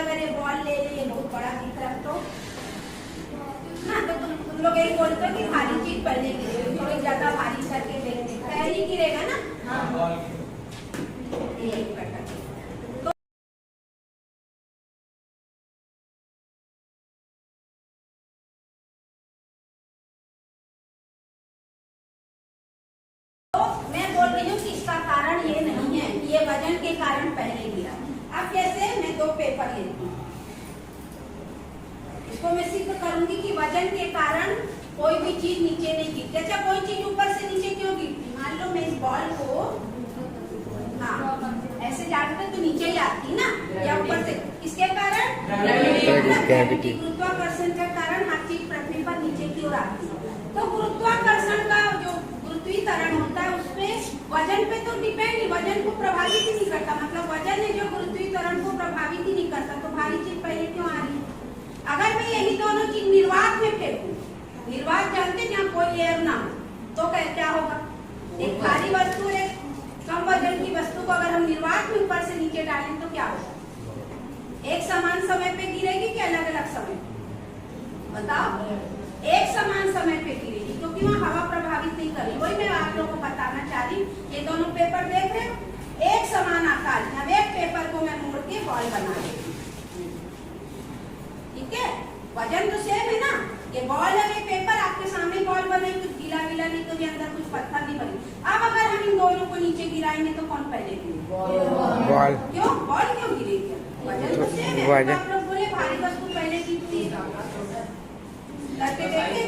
अगर ये बॉल ले ले, ये बहुत बड़ा दिख रहा तो ना, तो तुम लोग यही बोलते हो कि भारी चीज पहले गिरेगी, थोड़ी ज्यादा भारी करके देखते पहले गिरेगा ना। हाँ एक बटा कारण ये नहीं है कि ये वजन के कारण पहले गिरा। अब कैसे, मैं दो पेपर लेती हूँ, इसको मैं सिद्ध करूंगी कि वजन के कारण कोई भी चीज नीचे नहीं गिरती। अच्छा, कोई चीज ऊपर से नीचे क्यों गिरती? मान लो मैं इस बॉल को ऐसे डालते तो नीचे ही आती ना, या ऊपर से, किसके कारण? गुरुत्वाकर्षण के कारण हर चीज पृथ्वी पर नीचे की ओर आती है। तो गुरुत्वाकर्षण का जो गुरुत्वीकरण होता है उसमें वजन पे तो डिपेंड नहीं, वजन को प्रभावित ही नहीं करता, मतलब वजन है जो गुरुत्वीकरण को प्रभावित ही नहीं करता, तो भारी चीज पहले क्यों आ रही है? अगर मैं यही दोनों चीज निर्वात में फेंकूं, निर्वात जानते जहाँ कोई एयर ना हो, तो क्या होगा? एक भारी वस्तु, एक कम वजन की वस्तु को अगर हम निर्वात में ऊपर से नीचे डालें तो क्या होगा? एक समान समय पे गिरेगी कि अलग अलग समय? बताओ। एक समान समय पे गिरेगी, क्योंकि वहाँ हवा प्रभावित नहीं कर रही। वही मैं आप लोगों को बताना चाह रही हूँ। ये दोनों पेपर देख रहे हो, एक समान आकार। अब एक पेपर को मैं मोड़ के बॉल बना देती हूँ, ठीक है? वजन तो सेम है ना, ये बॉल है, ये पेपर आपके सामने बॉल बने, कुछ गीला गीला नहीं, तो ये अंदर कुछ पत्थर नहीं बने। अब अगर हम इन दोनों को नीचे गिराएंगे तो कौन पहले गिरेगी? बॉल। क्यों? बॉल क्यों गिरेगी? वजन तो सेम है। तो आप लोग बोले भारी वस्तु पहले गिरती है, करके देखिए।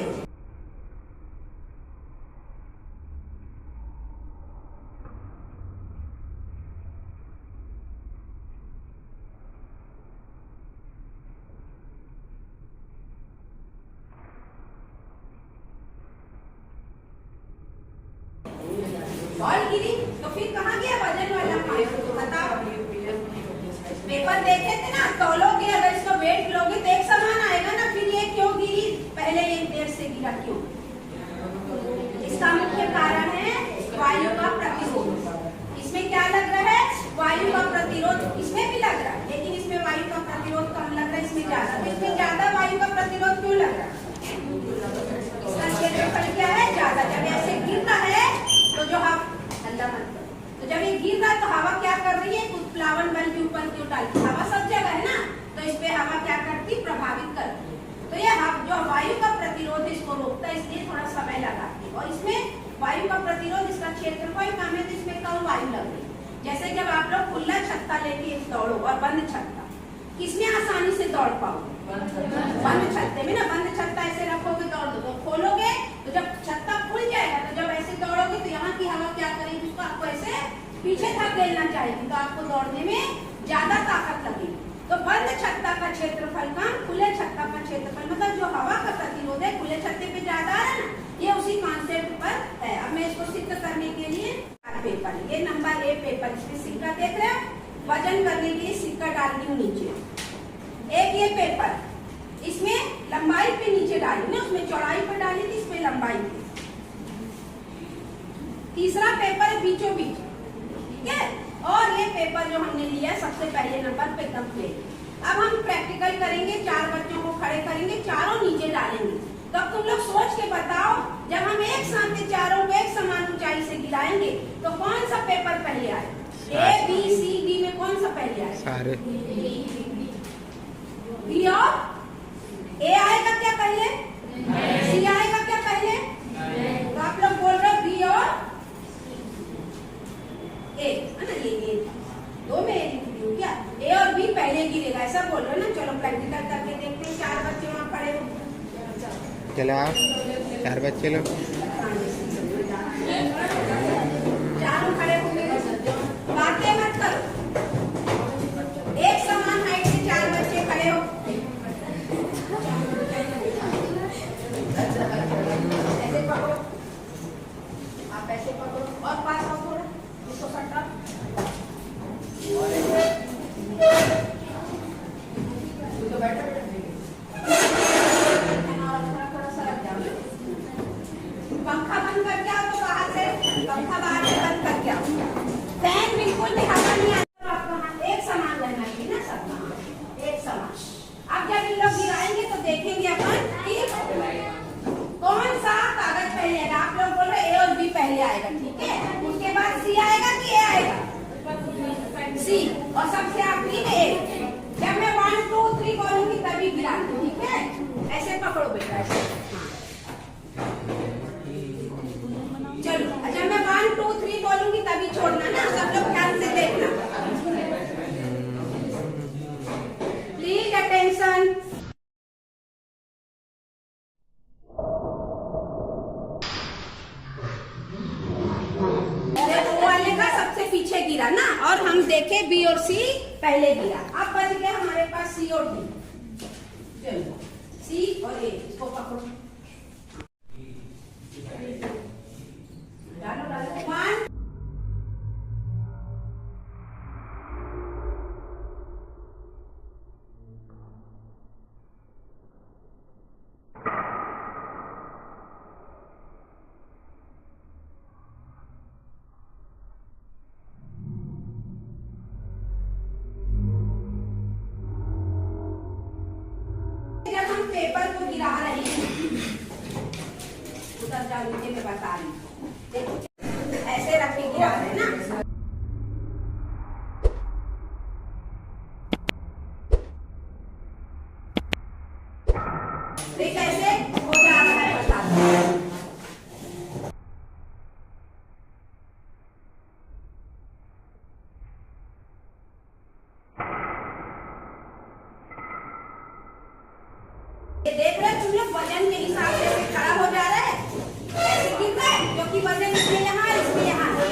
बॉल गिरी तो फिर कहाँ गया वजन वाला पार्ट? बताओ। पेपर देखे थे ना, तौलोगे, अगर इसका वेट लोगे तो एक समान आएगा ना। फिर ये क्यों गिरी? पहले ये देर से गिरा, क्यों? इसका मुख्य कारण है वायु का प्रतिरोध। इसमें क्या लग रहा है? वायु का प्रतिरोध। इसमें भी लग रहा है, लेकिन इसमें वायु का प्रतिरोध कम लग रहा है, इसमें ज्यादा। तो इसमें ज्यादा वायु का प्रतिरोध क्यों लग रहा है? इसका क्षेत्रफल क्या है? ज्यादा। जब ऐसे गिरना है तो जो तो जब ये गिर रहा है तो हवा क्या कर रही है? उत्प्लावन बल के ऊपर क्यों डालती? हवा सब जगह है ना, तो इस पे हवा क्या करती? प्रभावित करती है। तो ये जो वायु का प्रतिरोध है इसको रोकता है, इसलिए थोड़ा समय लगाती है। और इसमें वायु का प्रतिरोध, इसका क्षेत्रफल कम है, तो इसमें कम वायु लग रही है। जैसे जब आप लोग खुला छत्ता लेके दौड़ो और बंद छत्ता, किसमें आसानी से दौड़ पाओगे? बंद छत्ते में ना। बंद छत्ता ऐसे रखोगे, दौड़ दो, तो खोलोगे तो जब छत्ता खुल जाएगा, तो जब ऐसे दौड़ोगे तो यहाँ की हवा क्या करेगी? उसको आपको ऐसे पीछे धकेलना चाहेगी, तो आपको दौड़ने में ज्यादा ताकत लगेगी। तो बंद छत्ता का क्षेत्रफल कम, खुले छत्ता का क्षेत्रफल, मतलब जो हवा का प्रतिरोध है खुले छत्ते पे ज्यादा है ना, ये उसी कॉन्सेप्ट पर है। अब मैं इसको सिद्ध करने के लिए पेपर, ये नंबर ए पेपर, इसमें सिक्का देख रहे हैं, वजन करने के लिए सिक्का डालती हूँ नीचे। एक ये पेपर, इसमें लंबाई पे नीचे डाली ना, उसमें चौड़ाई पर डाली थी, इसमें लंबाई पे। तीसरा पेपर बीचों बीच, ठीक है? और ये पेपर जो हमने लिया है सबसे पहले नंबर पे एकदम प्लेन। अब हम प्रैक्टिकल करेंगे, 4 बच्चों को खड़े करेंगे, चारों नीचे डालेंगे। तो अब तुम लोग सोच के बताओ, जब हम एक साथ के चारों को एक समान ऊंचाई से गिराएंगे तो कौन सा पेपर पहले आए? ए, बी, सी, डी में कौन सा पहले आए? सारे। बी और ए आएगा क्या पहले? सी आएगा क्या पहले? तो आप लोग बोल रहे हो बी और ए, है ना? ये दो में क्या ए और बी पहले गिरेगा, ऐसा बोल रहे हो ना? चलो प्रैक्टिकल करके देखते हैं। 4 बच्चे वहाँ खड़े हो, चलो आप 4 बच्चे लोग चारों खड़े हो गए, बातें मत करो। एक समान हाइट के 4 बच्चे खड़े हो, ऐसे पकड़ो, आप ऐसे पकड़ो और पास आओ थोड़ा, इसको सटा। तो बैठो, थोड़ा सा रख जाओ। और सबसे आखिरी में 1। जब मैं 1 2 3 बोलूंगी तभी गिराना, ठीक है? ऐसे पकड़ो बेटा, ऐसे। हाँ। चलो, जब मैं 1 2 3 बोलूंगी तभी छोड़ना ना, सब लोग ध्यान से देखना। Please attention. वाले का सबसे पीछे गिरा ना, और हम देखे बी और सी पहले गिरा। अब बच गया हमारे पास सी और डी। चलो, सी और ए, इसको पकड़ो, डालो डालो। 1 पेपर को गिरा रही हूँ, उधर जा नीचे में बता रही हूँ। देखो ऐसे रख के गिरा रहे ना, देख कैसे हो जा रहा है, बता दो। देख रहे तुम लोग, वजन के हिसाब से खड़ा हो जा रहा है, ऐसे गिर रहा है, क्योंकि वजन इसमें यहाँ, इसमें यहाँ है।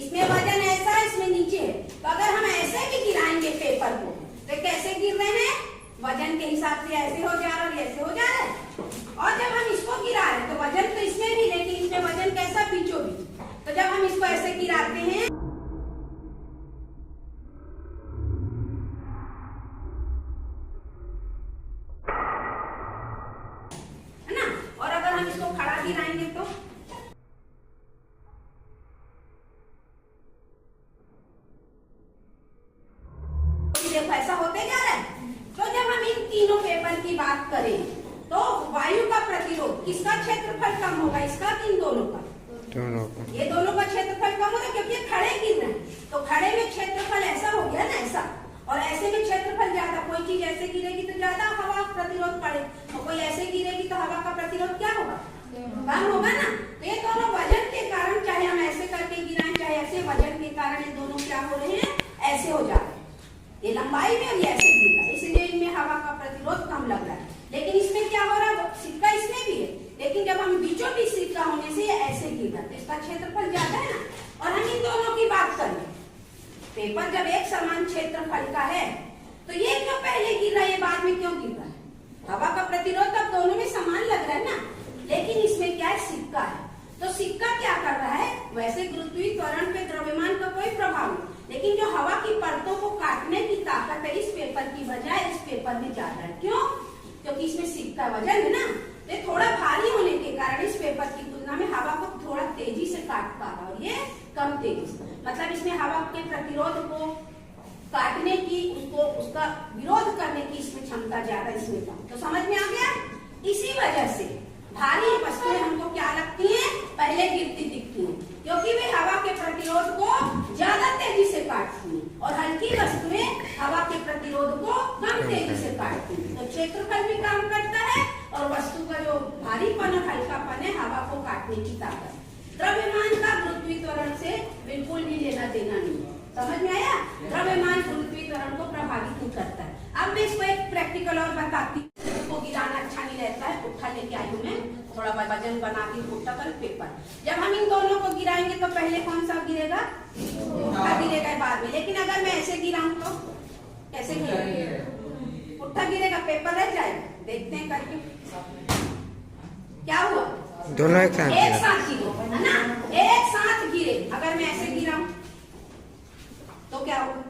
इसमें वजन ऐसा, इसमें नीचे है। तो अगर हम ऐसे भी गिराएंगे पेपर को तो कैसे गिर रहे हैं? वजन के हिसाब से ऐसे हो जा रहा है, ऐसे हो जा रहा है। और जब हम इसको गिरा रहे हैं तो वजन तो इसमें भी, लेकिन इसमें वजन कैसा, बीचों बीच। तो जब हम इसको ऐसे गिराते हैं इसको खड़ा गिराएंगे तो देखो ऐसा होते जा रहा है। तो जब हम इन तीनों पेपर की बात करें तो वायु का प्रतिरोध, किसका क्षेत्रफल कम होगा, इसका कि इन दोनों का? दोनों का। ये दोनों का क्षेत्रफल कम होगा क्योंकि खड़े गिर रहे हैं। तो खड़े में क्षेत्रफल ऐसा हो गया ना, ऐसा, और ऐसे में क्षेत्रफल ज्यादा। कोई चीज ऐसे गिरेगी तो ज्यादा हवा प्रतिरोध पड़े, और कोई ऐसे गिरेगी तो हवा का प्रतिरोध क्या होगा, कम होगा ना। तो ये दोनों वजन के कारण, चाहे हम ऐसे करके गिराएं चाहे ऐसे, वजन के कारण ये दोनों क्या हो रहे हैं, ऐसे हो जा रहे हैं। ये लंबाई में और ये ऐसे गिर रहा है, इसलिए इनमें हवा का प्रतिरोध कम लग रहा है। लेकिन इसमें क्या हो रहा है, सिक्का इसमें भी है, लेकिन जब हम बीचों बीच सिक्का होने से ये ऐसे गिर रहा है, तो इसका क्षेत्रफल ज्यादा है ना। और हम इन दोनों की बात करें, पेपर जब एक समान क्षेत्रफल का है तो ये क्यों पहले गिर रहा है, ये बाद में क्यों गिर रहा है? हवा का प्रतिरोध अब दोनों में समान लग रहा है ना। लेकिन इसमें क्या है, सिक्का है। तो सिक्का क्या कर रहा है, वैसे गुरुत्वीय त्वरण पे द्रव्यमान का कोई प्रभाव नहीं, लेकिन जो हवा की परतों को काटने की ताकत है इस पेपर की बजाय इस पेपर में ज्यादा है। क्यों? क्योंकि इसमें सिक्का वजन है ना, ये थोड़ा भारी होने के कारण इस पेपर की तुलना में हवा को थोड़ा तेजी से काट पा रहा है, और ये कम तेजी से। मतलब इसमें हवा के प्रतिरोध को काटने की, उसको उसका विरोध करने की इसमें क्षमता ज्यादा, इसमें कम। तो समझ में आ गया? इसी वजह से भारी वस्तुएं हमको क्या लगती हैं, पहले गिरती दिखती हैं, क्योंकि वे हवा के प्रतिरोध को ज्यादा तेजी से काटती हैं, और हल्की वस्तुएं हवा के प्रतिरोध को कम तेजी से काटती हैं। तो क्षेत्रफल भी काम करता है, और वस्तु का जो भारीपन और हल्कापन है, हवा को काटने की ताकत। द्रव्यमान का गुरुत्वीय त्वरण से बिल्कुल भी लेना देना नहीं। समझ में आया? द्रव्यमान गुरुत्वीय त्वरण को प्रभावित नहीं करता है। अब मैं इसको एक प्रैक्टिकल और बताती हूँ। को गिराना अच्छा नहीं रहता है, पुट्ठा लेके आई हूँ मैं, थोड़ा वजन बनाती हूँ, पुट्ठा कर पेपर। जब हम इन दोनों को गिराएंगे तो पहले कौन सा गिरेगा, पुट्ठा गिरेगा बाद में। लेकिन अगर मैं ऐसे गिराऊं तो कैसे गिरेगा, पुट्ठा गिरेगा, पेपर रह जाएगा। देखते हैं करके क्या हुआ, दोनों एक साथ गिरे, है ना, एक साथ गिरे। अगर मैं ऐसे गिराऊं तो क्या होगा,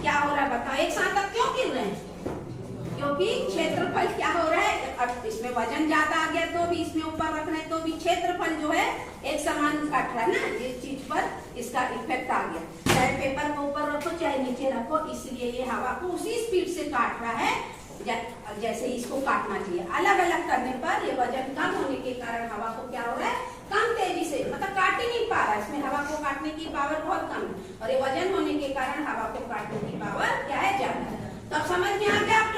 क्या हो रहा है बताओ, एक साथ अब क्यों गिर रहे हैं, क्योंकि क्षेत्रफल क्या हो रहा है, अब इसमें वजन ज्यादा आ गया तो भी, इसमें ऊपर रख रहे हैं तो भी क्षेत्रफल जो है एक समान काट रहा है ना, इस चीज पर इसका इफेक्ट आ गया। चाहे पेपर को ऊपर रखो चाहे नीचे रखो, इसलिए ये हवा को उसी स्पीड से काट रहा है जैसे इसको काटना चाहिए। अलग अलग करने पर ये वजन कम होने के कारण हवा को क्या हो रहा है, कम तेजी से, मतलब काट ही नहीं पा रहा है, इसमें हवा को काटने काटने की पावर बहुत कम है और ये वजन होने के कारण हवा को काटने की पावर क्या है ज्यादा। तो अब समझ में आ गया आपको